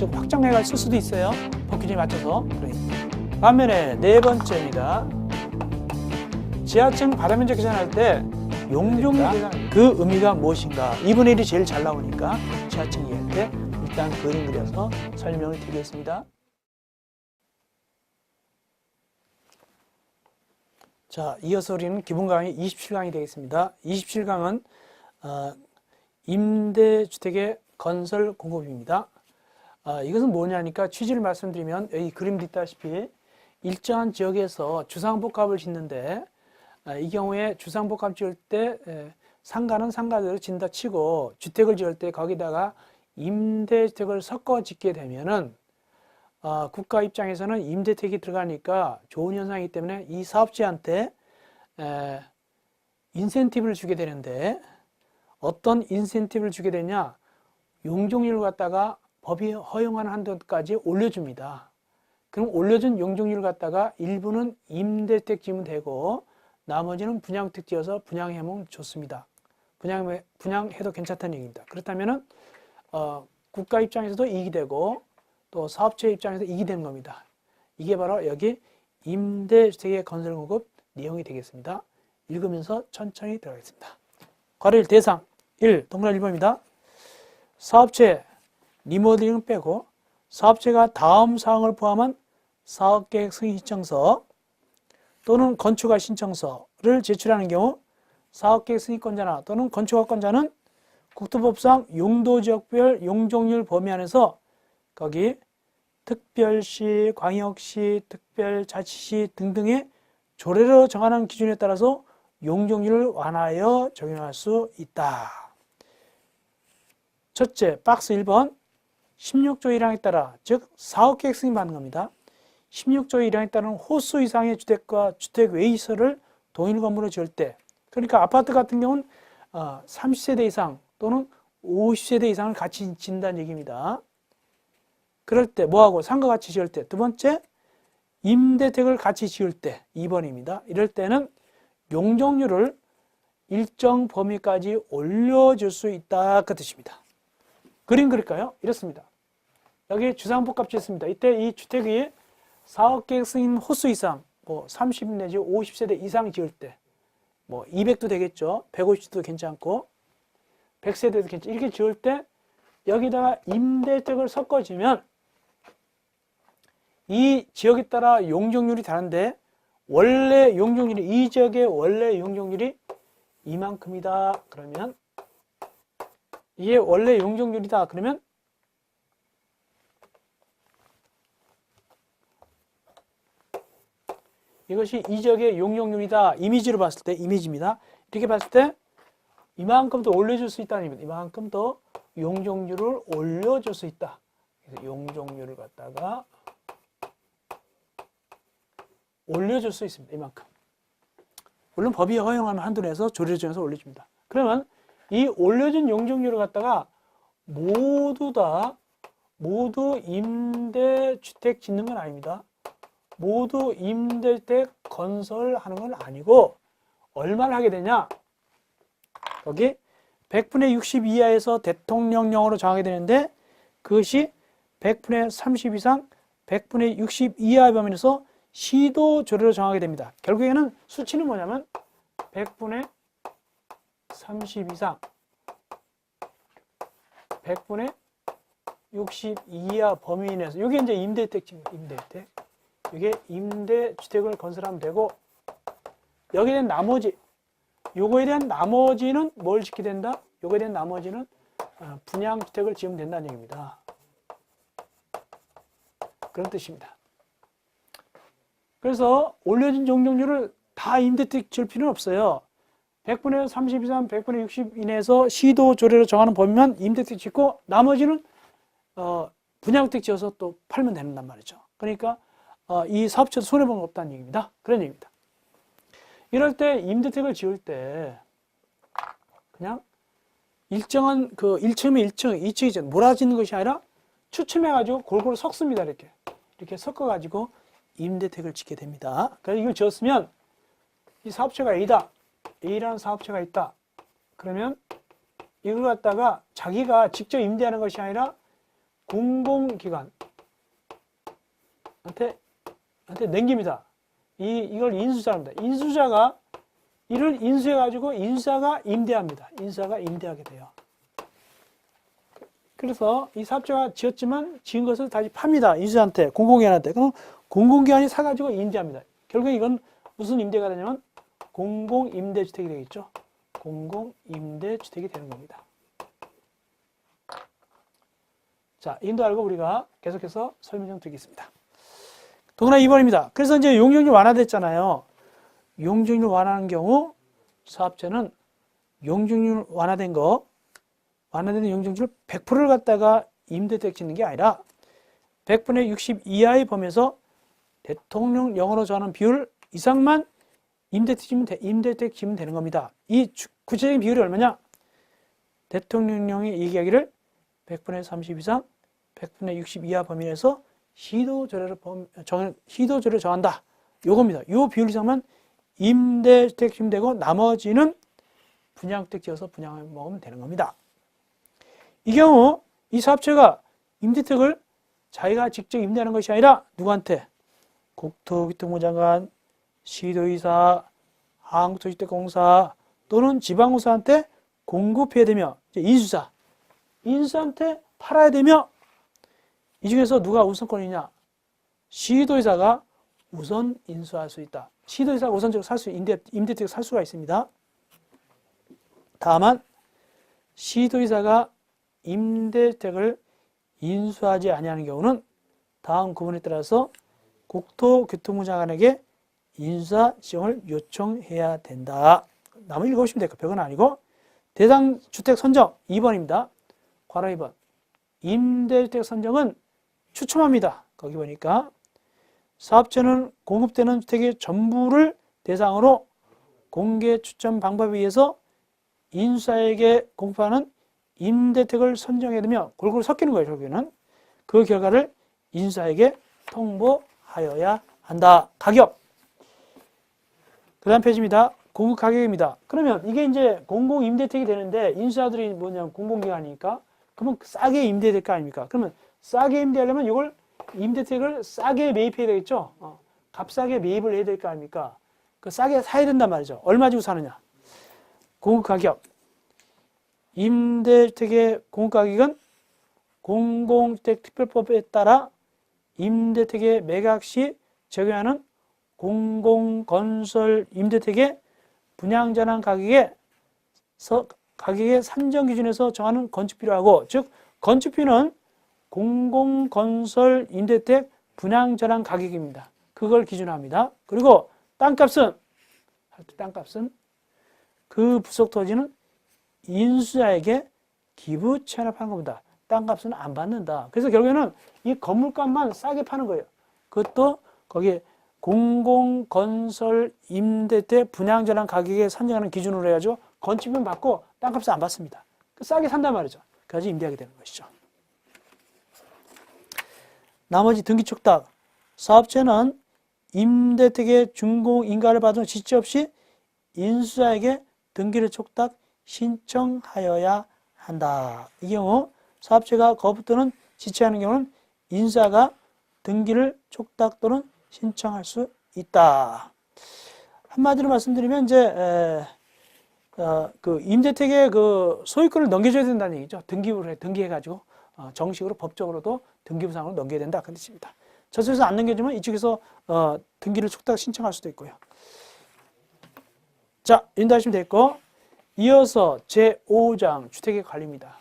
즉 확장해가 쓸 수도 있어요. 법 규정에 맞춰서. 반면에 네 번째입니다. 지하층 바다 면적 계산할 때 용적률 계산 그 의미가 무엇인가? 2분의 1이 제일 잘 나오니까 지하층 이해할 때 일단 그림 그려서 설명을 드리겠습니다. 자, 이어서 우리는 기본 강의 27강이 되겠습니다. 27강은 임대주택의 건설 공급입니다. 이것은 뭐냐니까 취지를 말씀드리면 여기 그림도 있다시피 일정한 지역에서 주상복합을 짓는데 이 경우에 주상복합 지을 때 상가는 상가대로 짓는다 치고 주택을 지을 때 거기다가 임대주택을 섞어 짓게 되면은 국가 입장에서는 임대택이 들어가니까 좋은 현상이기 때문에 이 사업주한테 인센티브를 주게 되는데 어떤 인센티브를 주게 되냐? 용적률을 갖다가 법이 허용하는 한도까지 올려줍니다. 그럼 올려준 용적률을 갖다가 일부는 임대주택 지으면 되고 나머지는 분양주택 지어서 분양하면 좋습니다. 분양해도 괜찮다는 얘기입니다. 그렇다면은 국가 입장에서도 이익이 되고 또 사업체 입장에서 이익이 되는 겁니다. 이게 바로 여기 임대주택의 건설 공급 내용이 되겠습니다. 읽으면서 천천히 들어가겠습니다. 과를 대상 1. 동그라미 1번입니다. 사업체 리모델링 빼고 사업체가 다음 사항을 포함한 사업계획 승인 신청서 또는 건축허가 신청서를 제출하는 경우 사업계획 승인권자나 또는 건축허가권자는 국토법상 용도지역별 용적률 범위 안에서 거기 특별시, 광역시, 특별자치시 등등의 조례로 정하는 기준에 따라서 용적률을 완화하여 적용할 수 있다. 첫째, 박스 1번 16조 1항에 따라 즉 사업계획 승인받는 겁니다. 16조 1항에 따른 호수 이상의 주택과 주택 외의 시설을 동일 건물로 지을 때 그러니까 아파트 같은 경우는 30세대 이상 또는 50세대 이상을 같이 짓는다는 얘기입니다. 그럴 때 뭐하고 상가 같이 지을 때 두 번째 임대택을 같이 지을 때 2번입니다. 이럴 때는 용적률을 일정 범위까지 올려줄 수 있다 그 뜻입니다. 그림 그릴까요? 이렇습니다. 여기 주상복합 짓습니다. 이때 이 주택 위에 사업계획 승인 호수 이상 뭐 30 내지 50세대 이상 지을 때 뭐 200도 되겠죠. 150도 괜찮고 100세대도 괜찮고 이렇게 지을 때 여기다가 임대택을 섞어주면 이 지역에 따라 용적률이 다른데 원래 용적률이 이 지역의 원래 용적률이 이만큼이다. 그러면 이게 원래 용적률이다. 그러면 이것이 이 지역의 용적률이다. 이미지로 봤을 때 이미지입니다. 이렇게 봤을 때 이만큼 더 올려줄 수 있다는 얘기입니다. 이만큼 더 용적률을 올려줄 수 있다. 그래서 용적률을 갖다가 올려줄 수 있습니다. 이만큼. 물론 법이 허용하는 한도 내에서 조례를 정해서 올려줍니다. 그러면 이 올려준 용적률을 갖다가 모두 임대주택 짓는 건 아닙니다. 모두 임대주택 건설하는 건 아니고 얼마를 하게 되냐? 거기 100분의 60 이하에서 대통령령으로 정하게 되는데 그것이 100분의 30 이상 100분의 60 이하의 범위에서 시도 조례로 정하게 됩니다. 결국에는 수치는 뭐냐면 100분의 30 이상 100분의 60 이하 범위 내에서 이게 이제 임대주택입니다. 임대주택. 이게 임대주택을 건설하면 되고 여기에 대한 나머지 요거에 대한 나머지는 뭘 짓게 된다? 요거에 대한 나머지는 분양주택을 지으면 된다는 얘기입니다. 그런 뜻입니다. 그래서 올려준 용적률을 다 임대주택 지을 필요는 없어요. 100분의 30 이상 100분의 60 이내에서 시도 조례로 정하는 범위만 임대주택 짓고 나머지는 분양주택 지어서 또 팔면 된단 말이죠. 그러니까 이 사업체도 손해본 거 없다는 얘기입니다. 그런 얘기입니다. 이럴 때 임대택을 지을 때 그냥 일정한 그 1층이면 1층, 2층이죠. 몰아짓는 것이 아니라 추첨해가지고 골고루 섞습니다. 이렇게 섞어가지고 임대택을 짓게 됩니다. 그래서 이걸 지었으면 이 사업체가 A다. A라는 사업체가 있다. 그러면 이걸 갖다가 자기가 직접 임대하는 것이 아니라 공공기관한테 넘깁니다. 이걸 인수자입니다. 인수자가 이를 인수해가지고 인수자가 임대합니다. 인수자가 임대하게 돼요. 그래서 이 사업자가 지었지만 지은 것을 다시 팝니다. 인수자한테, 공공기관한테. 그럼 공공기관이 사가지고 임대합니다. 결국 이건 무슨 임대가 되냐면 공공임대주택이 되겠죠. 공공임대주택이 되는 겁니다. 자, 인도 알고 우리가 계속해서 설명 좀 드리겠습니다. 동그라 2번입니다. 그래서 이제 용적률 완화됐잖아요. 용적률 완화하는 경우 사업자는 용적률 완화된 용적률 100%를 갖다가 임대주택 짓는 게 아니라 100분의 60 이하의 범위에서 대통령령으로 정하는 비율 이상만 임대주택 지으면 되는 겁니다. 이 구체적인 비율이 얼마냐? 대통령령이 얘기하기를 100분의 30 이상, 100분의 60 이하 범위에서 시도조례를 정한다. 요겁니다. 요 비율 이상만 임대주택 지으면 되고 나머지는 분양주택 지어서 분양을 먹으면 되는 겁니다. 이 경우 이 사업체가 임대주택을 자기가 직접 임대하는 것이 아니라 누구한테? 국토교통부 장관, 시도의사, 한국도시주택공사 또는 지방공사한테 공급해야 되며 인수자한테 팔아야 되며 이 중에서 누가 우선권이냐? 시도의사가 우선 인수할 수 있다. 시도의사가 우선적으로 임대주택 살 수가 있습니다. 다만 시도의사가 임대주택을 인수하지 아니하는 경우는 다음 구문에 따라서 국토교통부 장관에게 인수사 지정을 요청해야 된다. 나머지 읽어보시면 될까요? 별건 아니고 대상 주택 선정 2번입니다. 괄호 2번. 임대주택 선정은 추첨합니다. 거기 보니까 사업체는 공급되는 주택의 전부를 대상으로 공개 추첨 방법에 의해서 인수사에게 공급하는 임대주택을 선정해야 되며 골고루 섞이는 거예요. 결국에는 그 결과를 인수사에게 통보하여야 한다. 가격. 그 다음 페이지입니다. 공급 가격입니다. 그러면 이게 이제 공공임대주택이 되는데 인수자들이 뭐냐면 공공기관이니까 그러면 싸게 임대될 거 아닙니까? 그러면 싸게 임대하려면 이걸 임대주택을 싸게 매입해야 되겠죠? 값싸게 매입을 해야 될 거 아닙니까? 그 싸게 사야 된단 말이죠. 얼마 주고 사느냐? 공급 가격. 임대주택의 공급 가격은 공공주택특별법에 따라 임대주택의 매각 시 적용하는 공공건설 임대주택의 분양전환 가격의 산정 기준에서 정하는 건축비로 하고, 즉 건축비는 공공건설 임대주택 분양전환 가격입니다. 그걸 기준으로 합니다. 그리고 땅값은 그 부속 토지는 인수자에게 기부 체납하는 겁니다. 땅값은 안 받는다. 그래서 결국에는 이 건물값만 싸게 파는 거예요. 그것도 거기에 공공건설 임대주택 분양전환 가격에 산정하는 기준으로 해야죠. 건축비는 받고 땅값은 안 받습니다. 싸게 산단 말이죠. 그래서 임대하게 되는 것이죠. 나머지 등기 촉탁. 사업체는 임대주택의 준공인가를 받은 지체 없이 인수자에게 등기를 촉탁 신청하여야 한다. 이 경우 사업체가 거부 또는 지체하는 경우는 인수자가 등기를 촉탁 또는 신청할 수 있다. 한마디로 말씀드리면 이제 그 임대주택의 그 소유권을 넘겨줘야 된다는 얘기죠. 등기해가지고 정식으로 법적으로도 등기부상으로 넘겨야 된다. 그 뜻입니다. 저쪽에서 안 넘겨주면 이쪽에서 등기를 촉탁 신청할 수도 있고요. 자, 인도하시면 됐고, 이어서 제5장 주택의 관리입니다.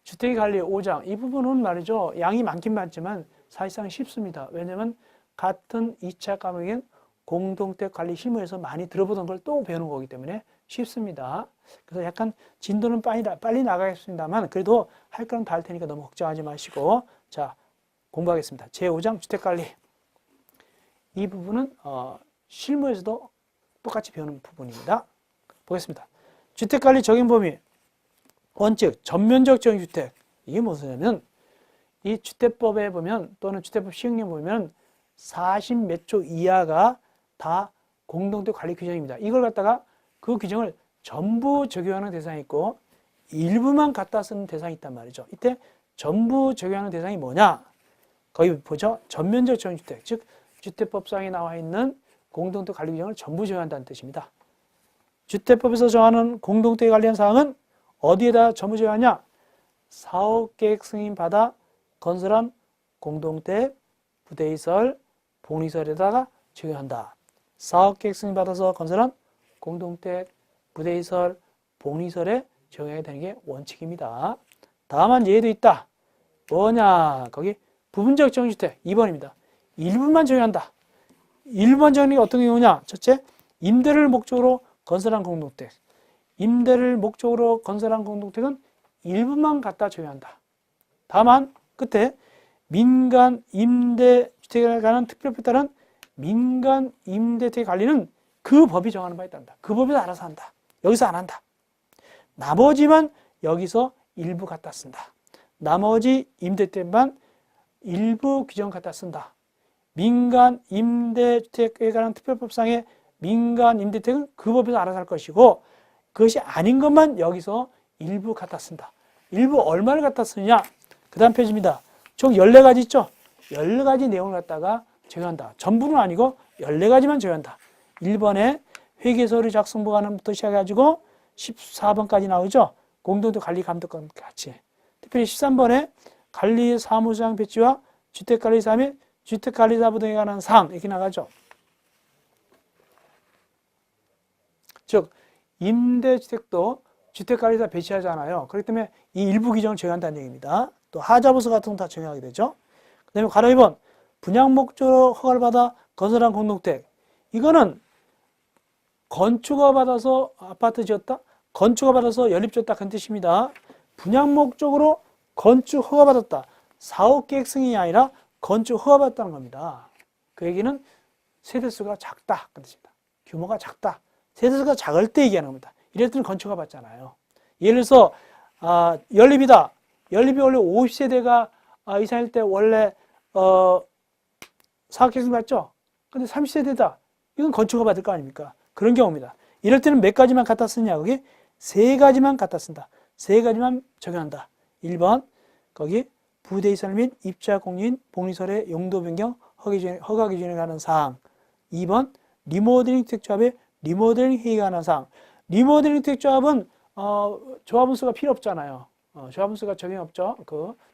주택의 관리 5장 이 부분은 말이죠. 양이 많긴 많지만 사실상 쉽습니다. 왜냐하면 같은 2차 과목인 공동주택 관리 실무에서 많이 들어보던 걸 또 배우는 거기 때문에 쉽습니다. 그래서 약간 진도는 빨리 나가겠습니다만 그래도 할 거는 다 할 테니까 너무 걱정하지 마시고, 자, 공부하겠습니다. 제5장 주택관리. 이 부분은 실무에서도 똑같이 배우는 부분입니다. 보겠습니다. 주택관리 적용 범위. 원칙, 전면적 적용주택. 이게 무엇이냐면 이 주택법에 보면 또는 주택법 시행령 보면 40몇 초 이하가 다 공동주택 관리 규정입니다. 이걸 갖다가 그 규정을 전부 적용하는 대상이 있고 일부만 갖다 쓰는 대상이 있단 말이죠. 이때 전부 적용하는 대상이 뭐냐? 거기 보죠. 전면적 적용주택, 즉 주택법상에 나와 있는 공동택 관리 규정을 전부 적용한다는 뜻입니다. 주택법에서 정하는 공동택에 관련 사항은 어디에다 전부 적용하냐? 사업계획 승인받아 건설한 공동택, 부대시설, 복리시설에다가 적용한다. 사업계획 승인받아서 건설한 공동택, 부대시설, 복리시설에 적용해야 되는 게 원칙입니다. 다만 예도 있다. 뭐냐? 거기 부분적 적용주택 2번입니다. 일부만 적용한다. 일부만 적용하는 게 어떤 경우냐? 첫째, 임대를 목적으로 건설한 공동택. 임대를 목적으로 건설한 공동택은 일부만 갖다 적용한다. 다만 끝에 민간 임대주택에 관한 특별법에 따른 민간 임대주택 관리는 그 법이 정하는 바에 따른다. 그 법에서 알아서 한다. 여기서 안 한다. 나머지만 여기서 일부 갖다 쓴다. 나머지 임대주택만 일부 규정 갖다 쓴다. 민간 임대주택에 관한 특별법상의 민간 임대주택은 그 법에서 알아서 할 것이고 그것이 아닌 것만 여기서 일부 갖다 쓴다. 일부 얼마를 갖다 쓰느냐? 그 다음 페이지입니다. 총 14가지 있죠? 14가지 내용을 갖다가 적용한다. 전부는 아니고 14가지만 적용한다. 1번에 회계서류 작성 보관부터 시작해가지고 14번까지 나오죠? 공동택 관리 감독권 같이. 특별히 13번에 관리사무소장 배치와 주택관리사 및 주택관리사부 등에 관한 사항 이렇게 나가죠. 즉 임대주택도 주택관리사 배치하잖아요. 그렇기 때문에 이 일부 규정을 적용한다는 얘기입니다. 또 하자부서 같은 건 다 적용하게 되죠. 그 다음에 가로 2번 분양 목적으로 허가를 받아 건설한 공동택. 이거는 건축허가 받아서 아파트 지었다? 건축허가 받아서 연립 지었다 그런 뜻입니다. 분양 목적으로 건축 허가 받았다. 사업계획 승인이 아니라 건축 허가 받았다는 겁니다. 그 얘기는 세대수가 작다 그런 뜻입니다. 규모가 작다. 세대수가 작을 때 얘기하는 겁니다. 이럴 때는 건축 허가 받잖아요. 예를 들어서 연립이다. 연립이 원래 50세대가 이사할 때 원래 사업계획 승인 받죠? 근데 30세대다. 이건 건축 허가 받을 거 아닙니까? 그런 경우입니다. 이럴 때는 몇 가지만 갖다 쓰냐? 거기 3가지만 갖다 쓴다. 3가지만 적용한다. 1번 거기 부대시설 및 입주자 공유인 복리시설의 용도 변경 허가 기준에 관한 사항. 2번 리모델링 주택조합의 리모델링 회의가 관한 사항. 리모델링 주택조합은 조합원수가 필요 없잖아요. 조합원수가 적용이 없죠.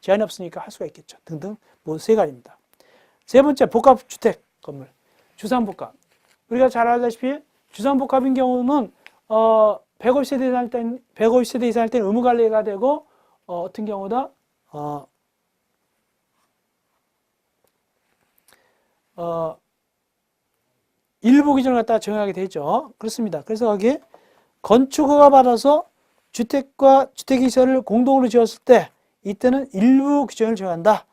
제한이 없으니까 할 수가 있겠죠. 등등 뭐 3가지입니다. 세 번째 복합주택 건물 주상복합. 우리가 잘 알다시피 주상복합인 경우는 150세대 이상 할 때는 의무관리가 되고 어떤 경우다 일부 규정을 갖다가 적용하게 되죠. 그렇습니다. 그래서 거기에 건축허가 받아서 주택과 주택시설을 공동으로 지었을 때 이때는 일부 규정을 적용한다.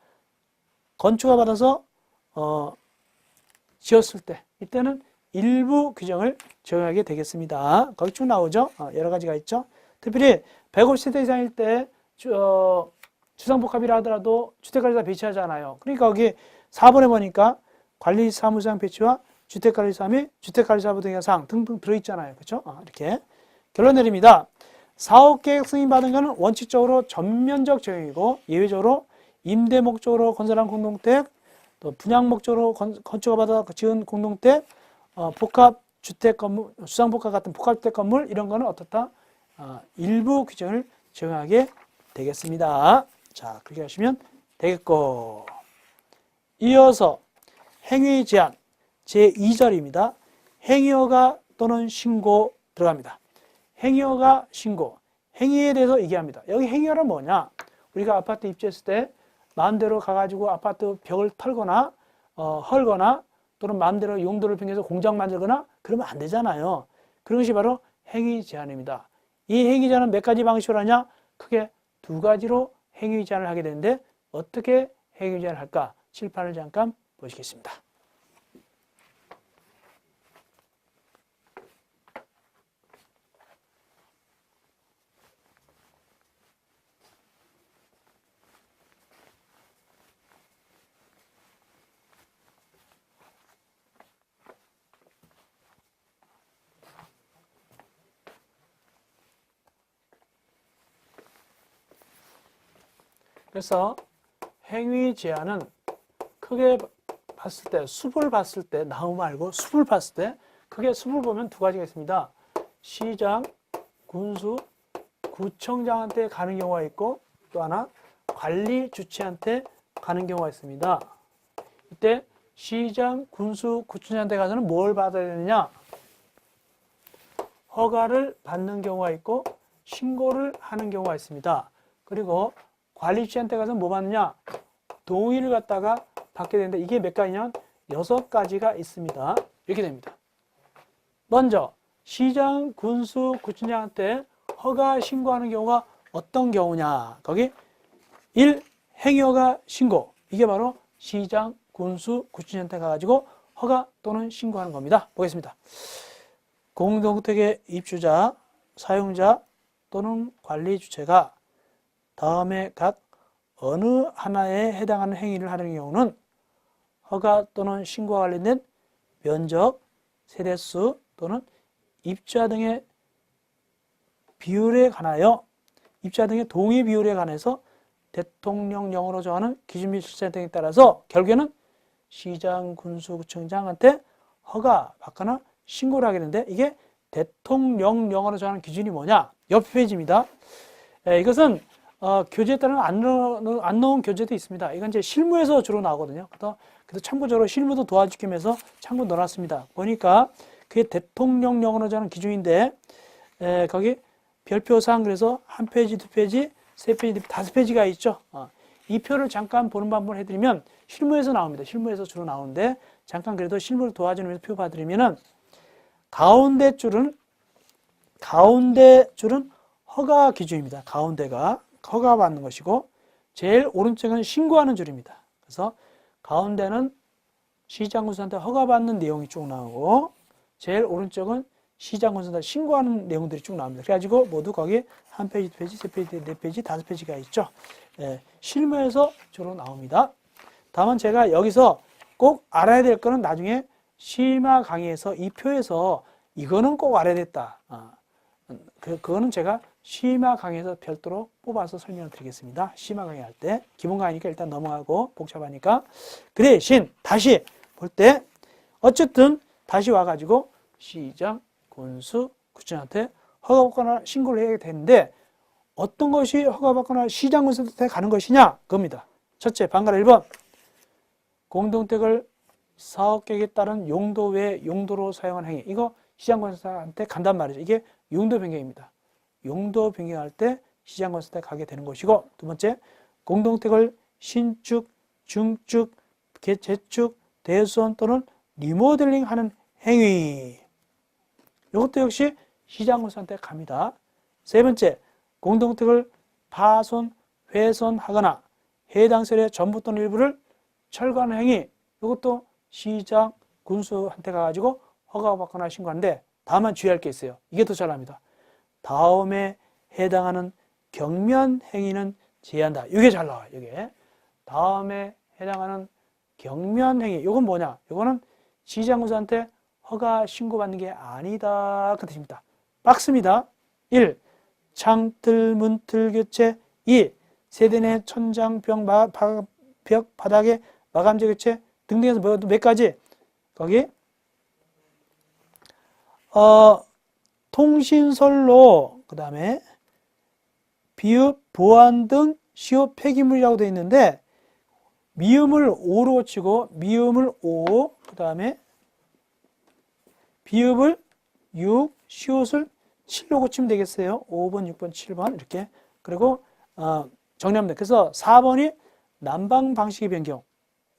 건축허가 받아서 지었을 때 이때는 일부 규정을 적용하게 되겠습니다. 거기 쭉 나오죠. 여러 가지가 있죠. 특별히 150세대 이상일 때 주상복합이라 하더라도 주택관리사 배치하잖아요. 그러니까 거기 4번에 보니까 관리사무소장 배치와 주택관리사 및 주택관리사부 등의 사항 등등 들어있잖아요. 그렇죠? 이렇게 결론 내립니다. 사업계획 승인받은 것은 원칙적으로 전면적 적용이고 예외적으로 임대 목적으로 건설한 공동택, 또 분양 목적으로 건축을 받아 지은 공동택, 복합주택 건물, 주상복합 같은 복합주택 건물 이런 거는 어떻다? 일부 규정을 적용하게 되겠습니다. 자, 그렇게 하시면 되겠고 이어서 행위 제한 제2절입니다. 행위허가 또는 신고 들어갑니다. 행위허가 신고 행위에 대해서 얘기합니다. 여기 행위허는 뭐냐? 우리가 아파트 입주했을 때 마음대로 가가지고 아파트 벽을 털거나 헐거나 또는 마음대로 용도를 변경해서 공장 만들거나 그러면 안 되잖아요. 그런 것이 바로 행위 제한입니다. 이 행위 제한은 몇 가지 방식으로 하냐? 크게 2가지로 행위 제한을 하게 되는데 어떻게 행위 제한을 할까? 칠판을 잠깐 보시겠습니다. 그래서 행위 제한은 크게 봤을 때, 숲을 봤을 때, 나무 말고 숲을 봤을 때, 크게 숲을 보면 두 가지가 있습니다. 시장, 군수, 구청장한테 가는 경우가 있고, 또 하나 관리 주체한테 가는 경우가 있습니다. 이때 시장, 군수, 구청장한테 가서는 뭘 받아야 되느냐? 허가를 받는 경우가 있고 신고를 하는 경우가 있습니다. 그리고 관리 주체한테 가서 뭐 받느냐? 동의를 갖다가 받게 되는데 이게 몇 가지냐면 6가지가 있습니다. 이렇게 됩니다. 먼저 시장, 군수, 구청장한테 허가 신고하는 경우가 어떤 경우냐? 거기 1. 행위허가 신고. 이게 바로 시장, 군수, 구청장한테 가가지고 허가 또는 신고하는 겁니다. 보겠습니다. 공동택의 입주자, 사용자 또는 관리 주체가 다음에 각 어느 하나에 해당하는 행위를 하는 경우는 허가 또는 신고와 관련된 면적, 세대수 또는 입주자 등의 비율에 관하여 입주자 등의 동의 비율에 관해서 대통령령으로 정하는 기준 및 실세 등에 따라서 결국에는 시장, 군수, 구청장한테 허가 받거나 신고를 하게 되는데 이게 대통령령으로 정하는 기준이 뭐냐? 옆 페이지입니다. 이것은 교재에 따른 안 넣은 교재도 있습니다. 이건 이제 실무에서 주로 나오거든요. 그래서 참고적으로 실무도 도와주기 위해서 참고 넣어놨습니다. 보니까 그게 대통령령으로 정하는 기준인데 거기 별표상 그래서 한 페이지, 두 페이지, 세 페이지, 5페이지가 있죠. 이 표를 잠깐 보는 방법을 해드리면 실무에서 나옵니다. 실무에서 주로 나오는데 잠깐 그래도 실무를 도와주는 위해서 표 봐드리면은 가운데 줄은 허가 기준입니다. 가운데가 허가 받는 것이고 제일 오른쪽은 신고하는 줄입니다. 그래서 가운데는 시장군수한테 허가 받는 내용이 쭉 나오고 제일 오른쪽은 시장군수한테 신고하는 내용들이 쭉 나옵니다. 그래가지고 모두 거기 한 페이지, 두 페이지, 세 페이지, 네 페이지, 5페이지가 있죠. 실무에서 주로 나옵니다. 다만 제가 여기서 꼭 알아야 될 거는 나중에 심화 강의에서 이 표에서 이거는 꼭 알아야 됐다. 그거는 제가 심화 강의에서 별도로 뽑아서 설명을 드리겠습니다. 심화 강의 할 때. 기본 강의니까 일단 넘어가고 복잡하니까. 그 대신 다시 볼 때 어쨌든 다시 와가지고 시장, 군수, 구청한테 허가받거나 신고를 해야 되는데 어떤 것이 허가받거나 시장, 군수한테 가는 것이냐? 그겁니다. 첫째, 방가라 1번. 공동택을 사업계획에 따른 용도 외 용도로 사용한 행위. 이거 시장관사한테 간단 말이죠. 이게 용도 변경입니다. 용도 변경할 때 시장관사한테 가게 되는 것이고 두 번째, 공동택을 신축, 중축, 재축, 대수원 또는 리모델링 하는 행위. 이것도 역시 시장관사한테 갑니다. 세 번째, 공동택을 파손, 훼손하거나 해당 세대 전부 또는 일부를 철거하는 행위. 이것도 시장, 군수한테 가가지고 허가받거나 신고하는데 다만 주의할 게 있어요. 이게 더 잘납니다. 다음에 해당하는 경면 행위는 제한다. 이게 잘 나와요. 이게 다음에 해당하는 경면 행위. 이건 뭐냐? 이거는 시장, 군수한테 허가 신고받는 게 아니다. 그 뜻입니다. 박스입니다. 1. 창틀, 문틀 교체. 2. 세대 내 천장, 벽, 바닥에 마감재 교체 등등해서 몇 가지. 거기 통신선로, 그 다음에 비읍, 보안 등 시효 폐기물이라고 되어 있는데 미음을 오로 고치고 미음을 오, 그 다음에 비읍을 6, 시옷을 7로 고치면 되겠어요. 5번, 6번, 7번 이렇게. 그리고 정리합니다. 그래서 4번이 난방 방식의 변경,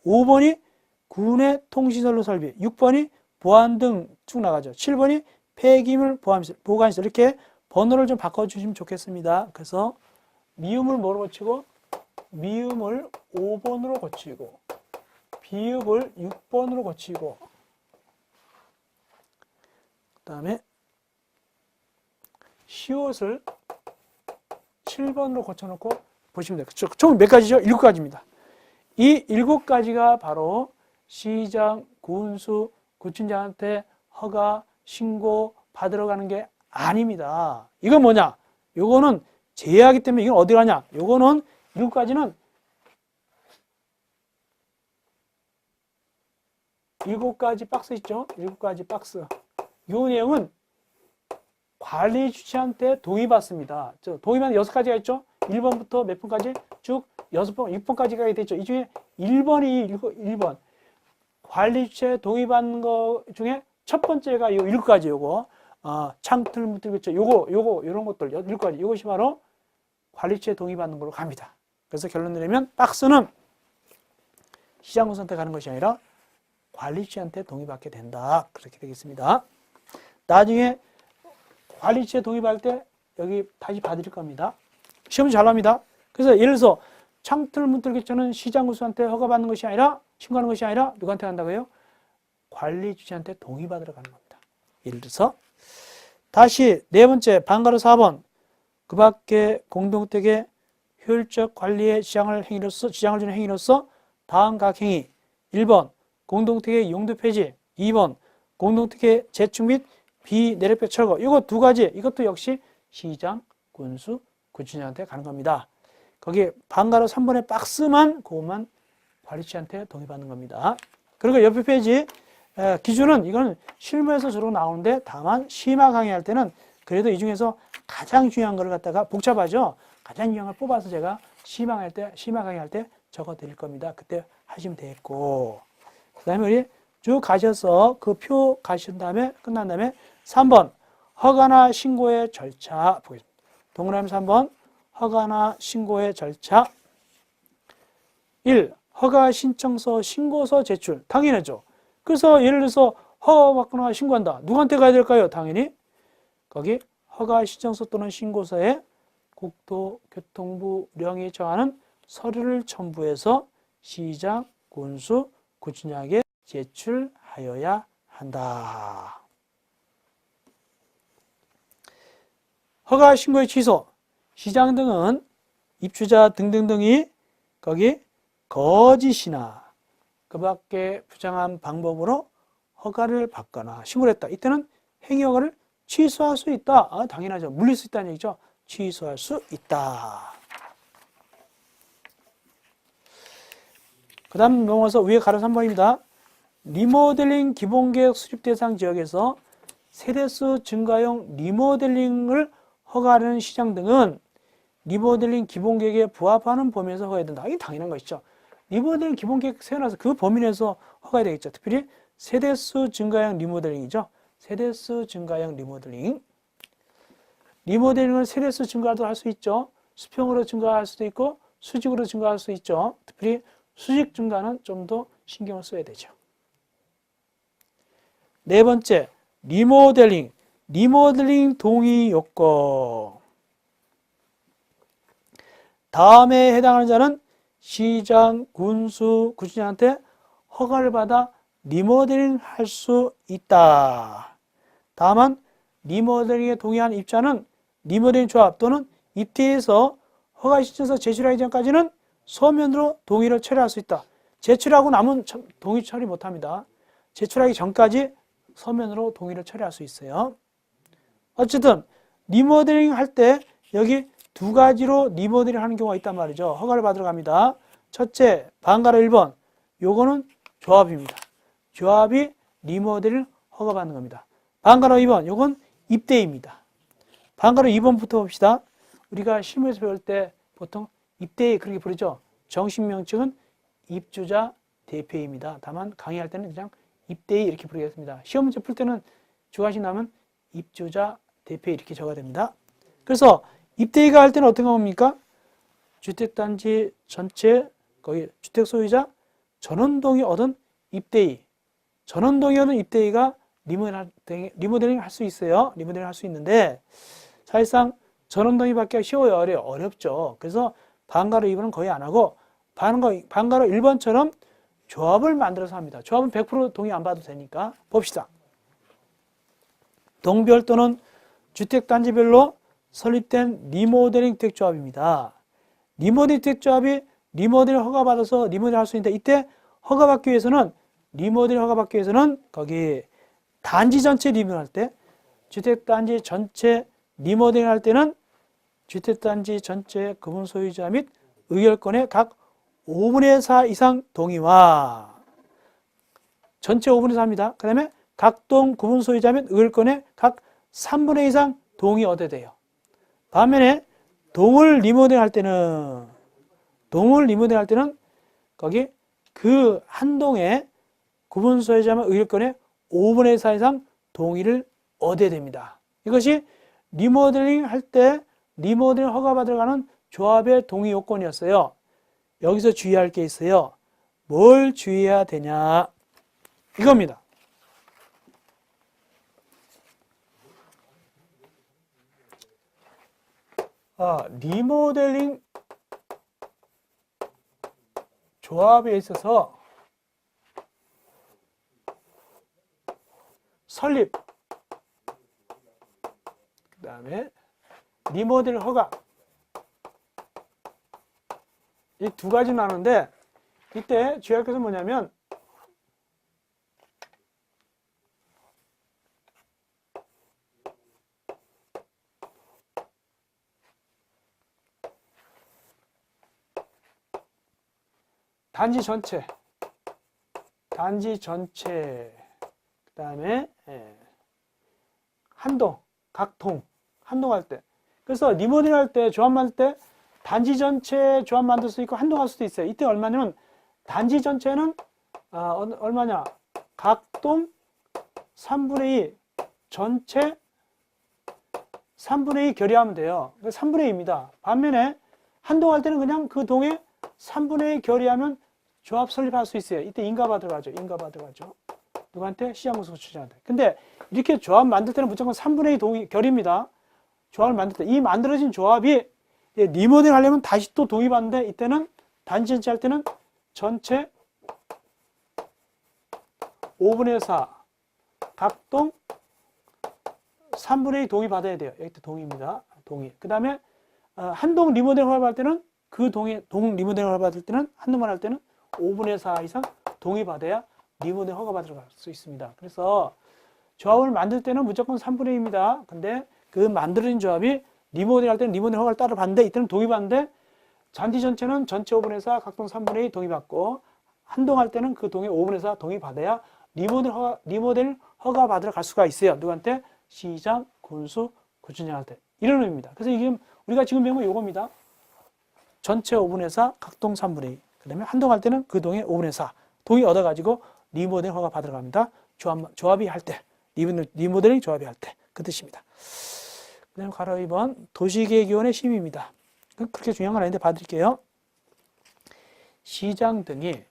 5번이 군의 통신선로 설비, 6번이 보안 등 쭉 나가죠. 7번이 폐기물 보관시설. 이렇게 번호를 좀 바꿔주시면 좋겠습니다. 그래서 미음을 뭐로 고치고 미음을 5번으로 고치고 비읍을 6번으로 고치고 그 다음에 시옷을 7번으로 고쳐놓고 보시면 돼요. 총 몇 가지죠? 7가지입니다. 이 7가지가 바로 시장, 군수, 구청장한테 허가, 신고 받으러 가는 게 아닙니다. 이건 뭐냐? 요거는 제외하기 때문에 이건 어디 가냐? 요거는 7가지는 7가지 박스 있죠? 7가지 박스. 이 내용은 관리 주체한테 동의받습니다. 동의받는 6가지가 있죠? 1번부터 몇 번까지 쭉 6번, 6번까지가 있죠. 이 중에 1번이 1번. 관리 주체 동의받는 거 중에 첫 번째가 이 7가지 요거. 창틀 문틀 요거 요런 것들 7가지. 이것이 바로 관리 주체 동의받는 걸로 갑니다. 그래서 결론 내리면 박스는 시장군 선택하는 것이 아니라 관리 주체한테 동의받게 된다. 그렇게 되겠습니다. 나중에 관리 주체 동의받을 때 여기 다시 봐드릴 겁니다. 시험 잘 납니다. 그래서 예를 들어서 창틀 문틀 개천은 시장군수한테 허가받는 것이 아니라 신고하는 것이 아니라 누구한테 간다고요? 관리 주체한테 동의받으러 가는 겁니다. 예를 들어서 다시 네 번째 방가로 4번 그 밖에 공동택의 효율적 관리의 지장을 주는 행위로서 다음 각 행위 1번 공동택의 용도 폐지 2번 공동택의 재축 및 비내력벽 철거 이거 2가지 이것도 역시 시장, 군수, 구청장한테 가는 겁니다. 거기 방가로 3번의 박스만 그것만 관리처한테 동의받는 겁니다. 그리고 옆에 페이지 기준은 이건 실무에서 주로 나오는데 다만 심화 강의할 때는 그래도 이 중에서 가장 중요한 걸 갖다가 복잡하죠. 가장 중요한 걸 뽑아서 제가 심화 강의할 때 적어 드릴 겁니다. 그때 하시면 되겠고 그 다음에 우리 쭉 가셔서 그 표 가신 다음에 끝난 다음에 3번 허가나 신고의 절차 보겠습니다. 동그라미 3번 허가나 신고의 절차 1. 허가 신청서 신고서 제출 당연하죠. 그래서 예를 들어서 허가받거나 신고한다. 누구한테 가야 될까요? 당연히 거기 허가 신청서 또는 신고서에 국토교통부령이 정하는 서류를 첨부해서 시장, 군수, 구청장에게 제출하여야 한다. 허가 신고의 취소, 시장 등은 입주자 등등등이 거기 거짓이나 그 밖에 부정한 방법으로 허가를 받거나 신고를 했다. 이때는 행위 허가를 취소할 수 있다. 당연하죠. 물릴 수 있다는 얘기죠. 취소할 수 있다. 그 다음 넘어서 위에 가로 3번입니다. 리모델링 기본계획 수립 대상 지역에서 세대수 증가용 리모델링을 허가하는 시장 등은 리모델링 기본계획에 부합하는 범위에서 허가해야 된다. 이게 당연한 것이죠. 리모델링 기본계획 세워놔서 그 범위 내에서 허가해야 되겠죠. 특별히 세대수 증가형 리모델링이죠. 세대수 증가형 리모델링. 리모델링을 세대수 증가도 할 수 있죠. 수평으로 증가할 수도 있고 수직으로 증가할 수 있죠. 특별히 수직 증가는 좀 더 신경을 써야 되죠. 네 번째, 리모델링. 리모델링 동의 요건. 다음에 해당하는 자는 시장, 군수, 구청장한테 허가를 받아 리모델링 할 수 있다. 다만 리모델링에 동의한 입자는 리모델링 조합 또는 입대에서 허가 신청서 제출하기 전까지는 서면으로 동의를 처리할 수 있다. 제출하고 나면 동의 처리 못합니다. 제출하기 전까지 서면으로 동의를 처리할 수 있어요. 어쨌든 리모델링 할 때 여기 2가지로 리모델링 하는 경우가 있단 말이죠. 허가를 받으러 갑니다. 첫째, 방가로 1번. 요거는 조합입니다. 조합이 리모델링 허가받는 겁니다. 방가로 2번. 요건 입대입니다. 방가로 2번부터 봅시다. 우리가 실무에서 배울 때 보통 입대 그렇게 부르죠. 정식 명칭은 입주자 대표입니다. 다만 강의할 때는 그냥 입대이 이렇게 부르겠습니다. 시험 문제 풀 때는 주관식 나면 입주자 대표 이렇게 적어야 됩니다. 그래서 입대이가 할 때는 어떤 겁니까? 주택단지 전체 거기 주택 소유자 전원동의 얻은 입대이. 전원동의 얻은 입대이가 리모델링 할 수 있어요. 리모델링 할 수 있는데 사실상 전원동의 받기가 쉬워요? 어렵죠. 그래서 방가로 2번은 거의 안 하고 방가로 1번처럼 조합을 만들어서 합니다. 조합은 100% 동의 안 받아도 되니까 봅시다. 동별 또는 주택단지별로 설립된 리모델링 주택조합입니다. 리모델링 주택조합이 리모델링 허가받아서 리모델링 할 수 있는데 이때 허가받기 위해서는 리모델링 허가받기 위해서는 거기 단지 전체 리모델링 할 때 주택단지 전체 리모델링 할 때는 주택단지 전체 금은 소유자 및 의결권의 각 5분의 4 이상 동의와 전체 5분의 4입니다. 그 다음에 각 동 구분 소유자면 의결권의 각 3분의 2 이상 동의 얻어야 돼요. 반면에 동을 리모델링 할 때는 거기 그 한 동의 구분 소유자면 의결권의 5분의 4 이상 동의를 얻어야 됩니다. 이것이 리모델링 할 때 리모델링 허가받으러 가는 조합의 동의 요건이었어요. 여기서 주의할 게 있어요. 뭘 주의해야 되냐? 이겁니다. 리모델링 조합에 있어서 설립, 그 다음에 리모델링 허가, 이 두 가지 나누는데 이때 주의할 것은 뭐냐면 단지 전체, 그 다음에 한동, 각동, 한동할 때. 그래서 리모델링 할 때, 조합 만들 때 단지 전체 조합 만들 수 있고 한동할 수도 있어요. 이때 얼마냐면 단지 전체는 얼마냐? 각동 3분의 2, 전체 3분의 2 결의하면 돼요. 3분의 2입니다. 반면에 한동할 때는 그냥 그 동에 3분의 2 결의하면 조합 설립할 수 있어요. 이때 인가받 들어가죠. 누구한테? 시장공사 주주한테. 근데 이렇게 조합 만들 때는 무조건 3분의 2 동의 결의입니다. 조합을 만들 때 이 만들어진 조합이 리모델링 하려면 다시 또 동의 받는데 이때는 단지 전체 할 때는 전체 5분의 4 각동 3분의 2 동의 받아야 돼요. 여기 동의입니다. 동의. 그 다음에 한동 리모델링 허가 받을 때는 그 동 리모델링 허가 받을 때는 한동만 할 때는 5분의 4 이상 동의 받아야 리모델링 허가 받으러 갈 수 있습니다. 그래서 조합을 만들 때는 무조건 3분의 2입니다. 근데 그 만들어진 조합이 리모델링 할 때는 리모델링 허가를 따로 받는데 이때는 동의 받는데 잔디 전체는 전체 5분의 4 각동 3분의 2 동의 받고 한동 할 때는 그 동의 5분의 4 동의 받아야 리모델링 허가 받으러 갈 수가 있어요. 누구한테? 시장, 군수, 구청장한테. 이런 의미입니다. 그래서 이게 우리가 지금 배운 건 이겁니다. 전체 5분의 4 각동 3분의 2. 그 다음에 한동 할 때는 그 동의 5분의 4 동의 얻어가지고 리모델링 허가 받으러 갑니다. 조합이 할 때, 리모델링 조합이 할 때 그 뜻입니다. 그 다음에 가로 2번 도시계획위원회 심의입니다. 그렇게 중요한 건 아닌데 봐드릴게요. 시장 등이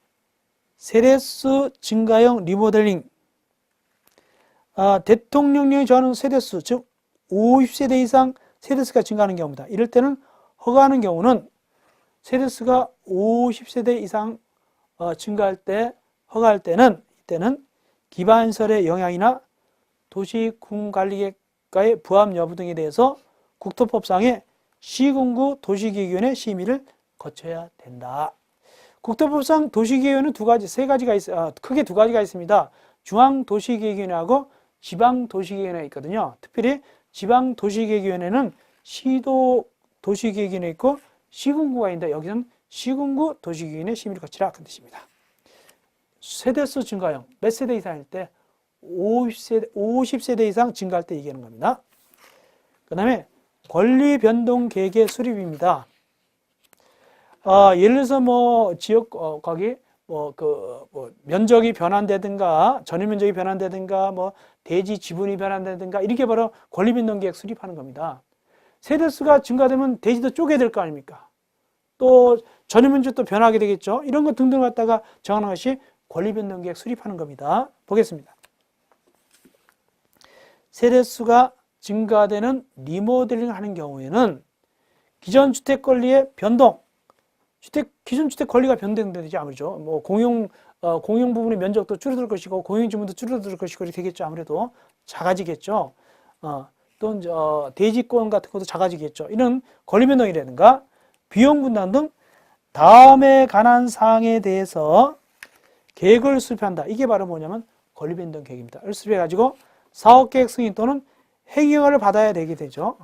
세대수 증가형 리모델링 대통령령이 정하는 세대수, 즉 50세대 이상 세대수가 증가하는 경우입니다. 이럴 때는 허가하는 경우는 세대수가 50세대 이상 증가할 때 허가할 때는 이때는 기반시설의 영향이나 도시군관리계획과의 부합 여부 등에 대해서 국토법상의 시군구 도시계획위원회 심의를 거쳐야 된다. 국토법상 도시계획위원회는 크게 두 가지가 있습니다. 중앙도시계획위원회하고 지방도시계획위원회가 있거든요. 특별히 지방도시계획위원회는 시도도시계획위원회 있고 시군구가 있는데 여기서는 시군구 도시계획위원회 심의를 거치라 그 뜻입니다. 세대수 증가형 몇 세대 이상일 때 50세대 이상 증가할 때 얘기하는 겁니다. 그 다음에 권리변동계획의 수립입니다. 예를 들어서 지역 거기 면적이 변환되든가 전유 면적이 변환되든가 대지 지분이 변환되든가 이렇게 바로 권리변동계획 수립하는 겁니다. 세대수가 증가되면 대지도 쪼개야 될 거 아닙니까? 또 전유 면적도 변하게 되겠죠. 이런 것 등등 갖다가 정하는 것이 권리변동계획 수립하는 겁니다. 보겠습니다. 세대수가 증가되는 리모델링을 하는 경우에는 기존 주택 권리의 변동, 기존 주택 권리가 변동되지 아무래도 공용 부분의 면적도 줄어들 것이고 공용 지분도 줄어들 것이고 이렇게 되겠죠. 아무래도 작아지겠죠. 또 대지권 같은 것도 작아지겠죠. 이런 권리 변동이라든가 비용 분담 등 다음에 관한 사항에 대해서 계획을 수립한다. 이게 바로 뭐냐면 권리 변동 계획입니다. 이를 수립해가지고 사업계획 승인 또는 행위허가를 받아야 되게 되죠.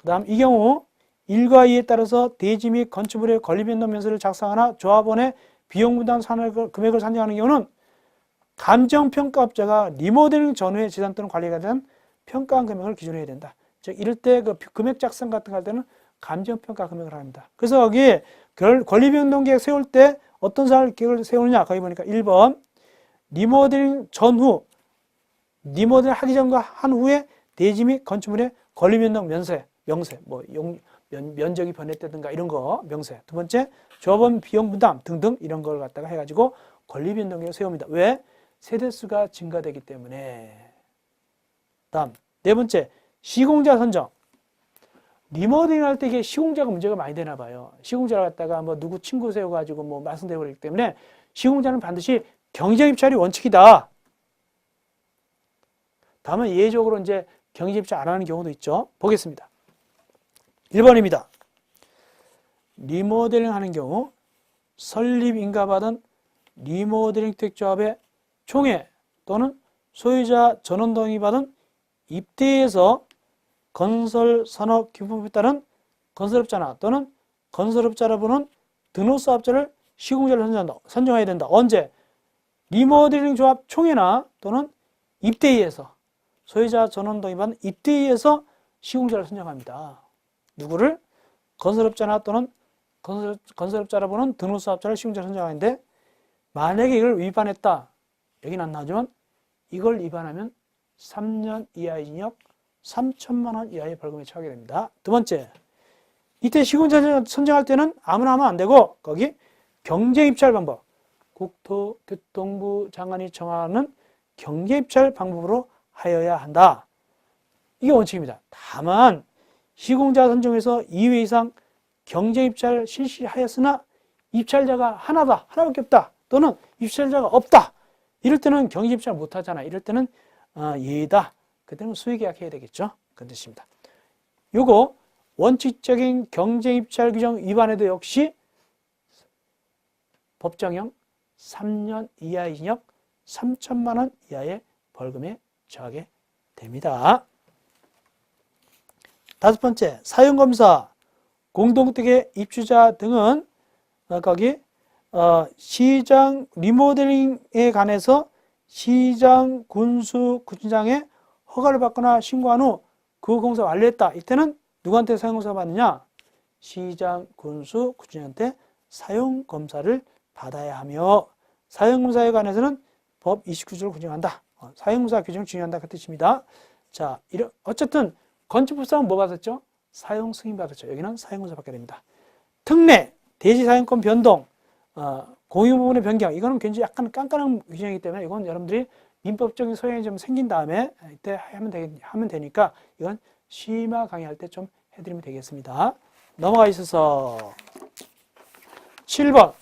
그 다음 이 경우 1과 2에 따라서 대지 및 건축물의 권리 변동 면세를 작성하나 조합원의 비용 분담 금액을 산정하는 경우는 감정평가업자가 리모델링 전후에 재산 또는 관리에 대한 평가한 금액을 기준으로 해야 된다. 즉 이럴 때 그 금액 작성 같은 거 할 때는 감정평가 금액을 합니다. 그래서 여기 권리변동계획 세울 때 어떤 계획을 세우느냐 거기 보니까 1번 리모델링 전후 리모델링 하기 전과 한 후에 대지 및 건축물의 권리변동 명세 뭐 면적이 변했다든가 이런 거 명세. 두 번째 조합원 비용 분담 등등 이런 걸 갖다가 해가지고 권리변동계획을 세웁니다. 왜? 세대수가 증가되기 때문에. 다음 네 번째 시공자 선정. 리모델링 할 때 이게 시공자가 문제가 많이 되나 봐요. 시공자를 갖다가 뭐 누구 친구 세워가지고 뭐 말씀되어 버리기 때문에 시공자는 반드시 경쟁 입찰이 원칙이다. 다음은 예외적으로 이제 경쟁 입찰 안 하는 경우도 있죠. 보겠습니다. 1번입니다. 리모델링 하는 경우 설립 인가받은 리모델링 택조합의 총회 또는 소유자 전원 동의 받은 입대에서 건설 산업 규범에 따른 건설업자나 또는 건설업자라 부르는 등록사업자를 시공자를 선정해야 된다. 언제? 리모델링 조합 총회나 또는 입대위에서 소유자 전원 동의 받은 입대위에서 시공자를 선정합니다. 누구를? 건설업자나 또는 건설업자라 부르는 등록사업자를 시공자를 선정하는데 만약에 이걸 위반했다. 여기는 안 나오지만 이걸 위반하면 3년 이하의 징역 3천만 원 이하의 벌금에 처하게 됩니다. 두 번째, 이때 시공자 선정할 때는 아무나 하면 안 되고 거기 경쟁입찰 방법, 국토교통부 장관이 정하는 경쟁입찰 방법으로 하여야 한다. 이게 원칙입니다. 다만 시공자 선정에서 2회 이상 경쟁입찰 실시하였으나 입찰자가 하나밖에 없다. 또는 입찰자가 없다. 이럴 때는 경쟁입찰 못하잖아. 이럴 때는 예외다. 그때는 수의계약 해야 되겠죠. 그런 뜻입니다. 요거 원칙적인 경쟁입찰 규정 위반에도 역시 법정형 3년 이하의 징역 3천만 원 이하의 벌금에 처하게 됩니다. 다섯 번째, 사용검사, 공동택의 입주자 등은 거기 시장 리모델링에 관해서 시장 군수 구청장의 허가를 받거나 신고한 후 그 공사 완료했다. 이때는 누구한테 사용검사 받느냐? 시장 군수 구청장한테 사용검사를 받아야 하며 사용검사에 관해서는 법 29조를 규정한다. 사용검사 규정을 중요한다. 그 뜻입니다. 자, 어쨌든 건축법상은 뭐 받았죠? 사용 승인 받았죠. 여기는 사용검사 받게 됩니다. 특례, 대지 사용권 변동, 공유 부분의 변경, 이거는 굉장히 약간 깐깐한 규정이기 때문에 이건 여러분들이 민법적인 소양이 좀 생긴 다음에 이때 하면 되니까 이건 심화 강의할 때 좀 해드리면 되겠습니다. 넘어가 있어서 7번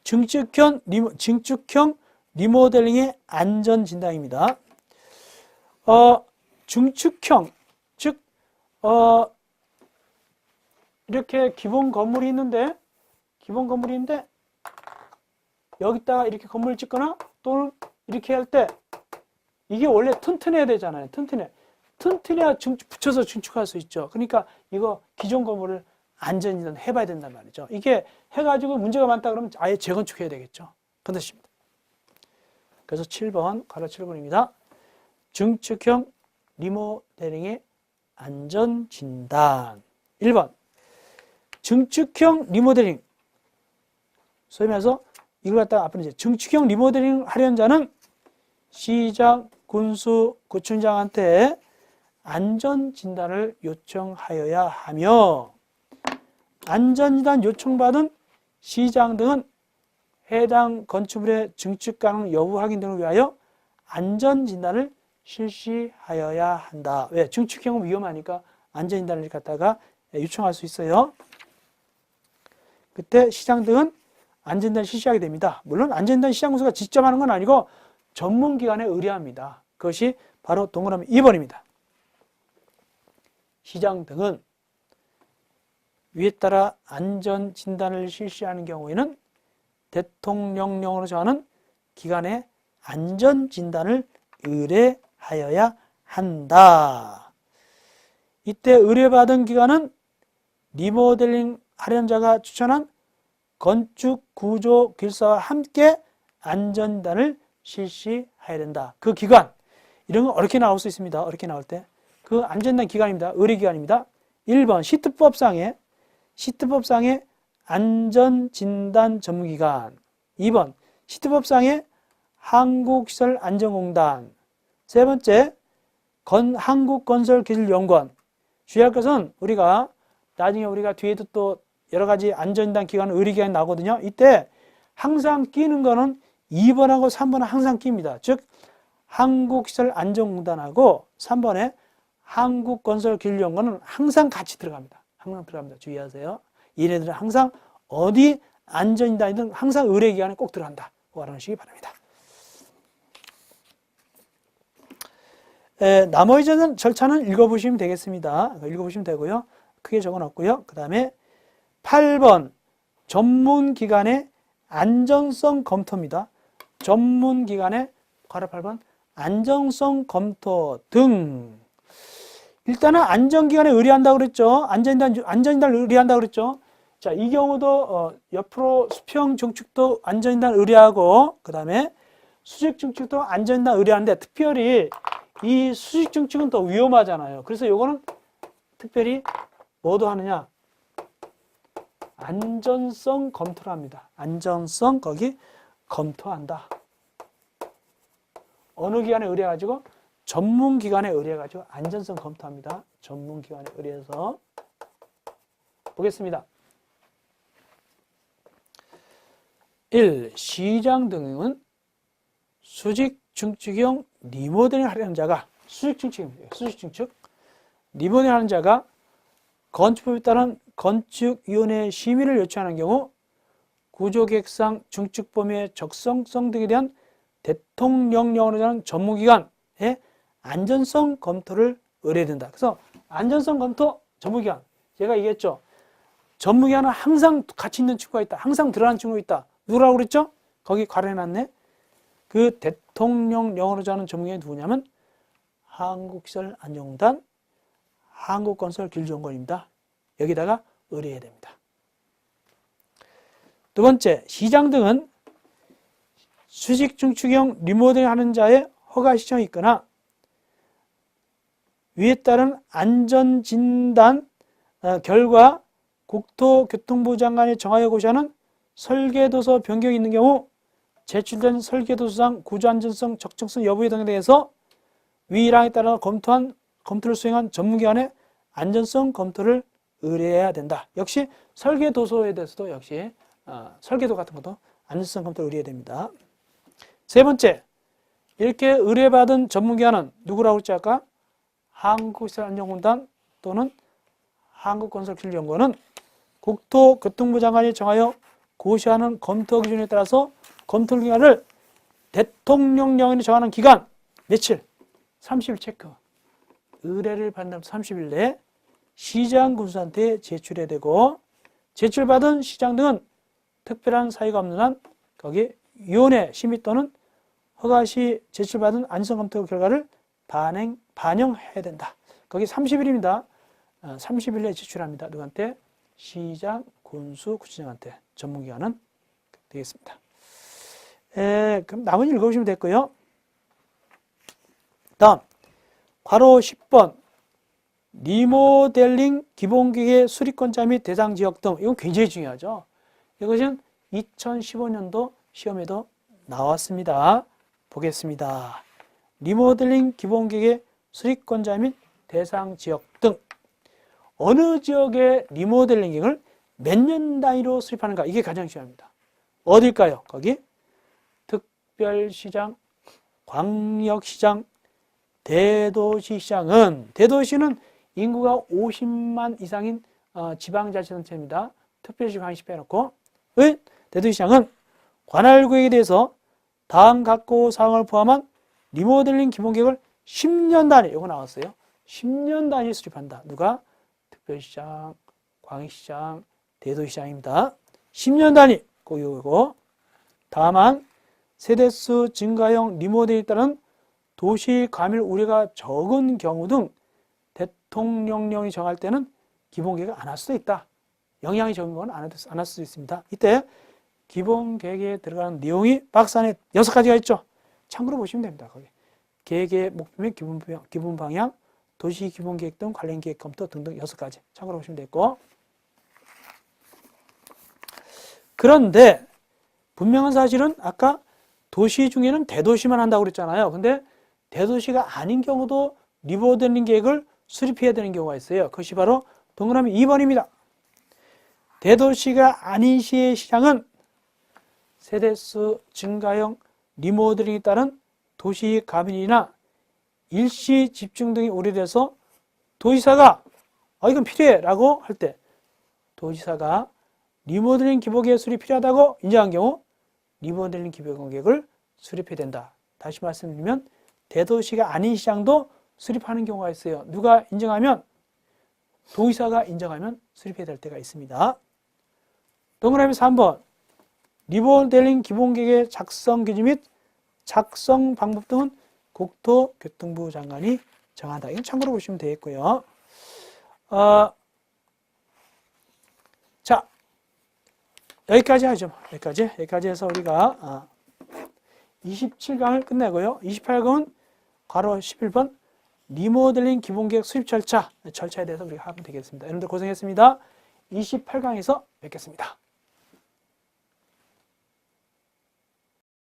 증축형 리모델링의 안전진단입니다. 증축형, 즉 이렇게 기본 건물이 있는데 여기다가 이렇게 건물을 짓거나 또는 이렇게 할 때 이게 원래 튼튼해야 되잖아요. 튼튼해야 붙여서 증축할 수 있죠. 그러니까 이거 기존 건물을 안전진단 해봐야 된단 말이죠. 이게 해가지고 문제가 많다 그러면 아예 재건축해야 되겠죠. 그런 뜻입니다. 그래서 7번, 가로 7번입니다. 증축형 리모델링의 안전진단. 1번 증축형 리모델링, 소위 말해서 이걸 갖다가 앞으로 이제 증축형 리모델링 하려는 자는 시장, 군수, 구청장한테 안전진단을 요청하여야 하며 안전진단 요청받은 시장 등은 해당 건축물의 증축 가능 여부 확인 등을 위하여 안전진단을 실시하여야 한다. 왜? 증축형은 위험하니까 안전진단을 갖다가 요청할 수 있어요. 그때 시장 등은 안전진단을 실시하게 됩니다. 물론 안전진단 시장군수가 직접 하는 건 아니고 전문기관에 의뢰합니다. 그것이 바로 동그라미 2번입니다. 시장 등은 위에 따라 안전진단을 실시하는 경우에는 대통령령으로 정하는 기관에 안전진단을 의뢰하여야 한다. 이때 의뢰받은 기관은 리모델링 하려는 자가 추천한 건축 구조 길사와 함께 안전진단을 실시해야 된다. 그 기관, 이런 거 어렵게 나올 수 있습니다. 어렵게 나올 때. 그 안전진단 기관입니다. 의료기관입니다. 1번 시트법상의 안전진단 전문기관. 2번 시트법상의 한국시설안전공단. 세 번째 한국건설기술연구원. 주의할 것은 우리가 나중에 우리가 뒤에도 또 여러 가지 안전진단 기관, 의료기관이 나오거든요. 이때 항상 끼는 거는 2번하고 3번은 항상 낍니다. 즉 한국시설안전공단하고 3번에 한국건설기술연구원은 항상 같이 들어갑니다. 항상 들어갑니다. 주의하세요. 얘네들은 항상 어디 안전진단이든 항상 의료기관에 꼭 들어간다. 알아두시기 바랍니다. 나머지 절차는 읽어보시면 되겠습니다. 읽어보시면 되고요. 크게 적어놨고요. 그 다음에 8번 전문기관의 안전성 검토입니다. 전문기관의 괄호 8번 안전성 검토 등. 일단은 안전기관에 의뢰한다고 그랬죠. 안전진단을 의뢰한다고 그랬죠. 자, 이 경우도 옆으로 수평 증축도 안전진단 의뢰하고 그 다음에 수직 증축도 안전진단 의뢰하는데 특별히 이 수직 증축은 더 위험하잖아요. 그래서 요거는 특별히 뭐도 하느냐? 안전성 검토를 합니다. 안전성 거기 검토한다. 어느 기관에 의뢰해가지고? 전문기관에 의뢰해가지고 안전성 검토합니다. 전문기관에 의뢰해서. 보겠습니다. 1. 시장 등은 수직 증축형 리모델링 하려는 자가 수직 증축 리모델링 하는 자가 건축법에 따른 건축위원회 심의를 요청하는 경우 구조계획상 증축범위의 적성성 등에 대한 대통령령으로 정한 전문기관의 안전성 검토를 의뢰된다. 그래서 안전성 검토 전문기관, 제가 얘기했죠. 전문기관은 항상 같이 있는 친구가 있다. 항상 들어가는 친구가 있다. 누구라고 그랬죠? 거기 괄호해놨네. 그 대통령령으로 정하는 전문기관이 누구냐면 한국시설안전공단, 한국건설기술연구원입니다. 여기다가 의뢰해야 됩니다. 두 번째, 시장 등은 수직 증축형 리모델링 하는 자의 허가 신청이 있거나 위에 따른 안전진단 결과 국토교통부 장관이 정하여 고시하는 설계도서 변경이 있는 경우 제출된 설계도서상 구조안전성, 적정성 여부에 등에 대해서 위 1항에 따라 검토를 수행한 전문기관의 안전성 검토를 의뢰해야 된다. 역시 설계도서에 대해서도 역시 설계도 같은 것도 안전성 검토를 의뢰해야 됩니다. 세 번째, 이렇게 의뢰받은 전문기관은 누구라고 했지 아까? 한국시설안전공단 또는 한국건설기술연구원은 국토교통부 장관이 정하여 고시하는 검토 기준에 따라서 검토 기간을 대통령령이 정하는 기간 며칠? 30일 체크. 의뢰를 받는 30일 내에 시장 군수한테 제출해야 되고 제출받은 시장 등은 특별한 사유가 없는 한 거기 위원회 심의 또는 허가 시 제출받은 안전성 검토 결과를 반영해야 된다. 거기 30일입니다. 30일 내에 제출합니다. 누구한테? 시장, 군수, 구청장한테. 전문기관은 되겠습니다. 그럼 나머지 읽어보시면 됐고요. 다음 괄호 10번 리모델링 기본기계 수리권자 및 대상 지역 등. 이건 굉장히 중요하죠. 이것은 2015년도 시험에도 나왔습니다. 보겠습니다. 리모델링 기본기계 수리권자 및 대상 지역 등. 어느 지역의 리모델링을 몇 년 단위로 수립하는가? 이게 가장 중요합니다. 어딜까요? 거기 특별시장, 광역시장, 대도시시장은 대도시는 인구가 50만 이상인 지방자치단체입니다. 특별시 광역시 빼놓고 대도시시장은 관할구역에 대해서 다음 각고 사항을 포함한 리모델링 기본계획을 10년 단위, 이거 나왔어요. 10년 단위 수립한다. 누가? 특별시장, 광역시장, 대도시장입니다. 10년 단위 꼭 이거고. 다만 세대수 증가형 리모델링에 따른 도시 과밀 우려가 적은 경우 등 대통령령이 정할 때는 기본계획을 안 할 수도 있다. 영향이 적은 건 안 할 수도 있습니다. 이때 기본 계획에 들어가는 내용이 박스 안에 6가지가 있죠. 참고로 보시면 됩니다. 거기 계획의 목표 및 기본 방향, 도시 기본 계획 등 관련 계획 검토 등등 6가지 참고로 보시면 되고, 그런데 분명한 사실은 아까 도시 중에는 대도시만 한다고 그랬잖아요. 근데 대도시가 아닌 경우도 리모델링 계획을 수립해야 되는 경우가 있어요. 그것이 바로 동그라미 2번입니다. 대도시가 아닌 시의 시장은 세대수 증가형 리모델링에 따른 도시 가변이나 일시 집중 등이 우려돼서 도지사가 이건 필요해 라고 할 때 도지사가 리모델링 기본계획 수립이 필요하다고 인정한 경우 리모델링 기본계획을 수립해야 된다. 다시 말씀드리면 대도시가 아닌 시장도 수립하는 경우가 있어요. 누가 인정하면? 도지사가 인정하면 수립해야 될 때가 있습니다. 동그라미 3번 리모델링 기본계획의 작성 기준 및 작성 방법 등은 국토교통부 장관이 정한다. 이건 참고로 보시면 되겠고요. 자, 여기까지 하죠. 여기까지 해서 우리가 27강을 끝내고요. 28강은 괄호 11번 리모델링 기본계획 수립 절차에 대해서 우리가 하면 되겠습니다. 여러분들 고생했습니다. 28강에서 뵙겠습니다.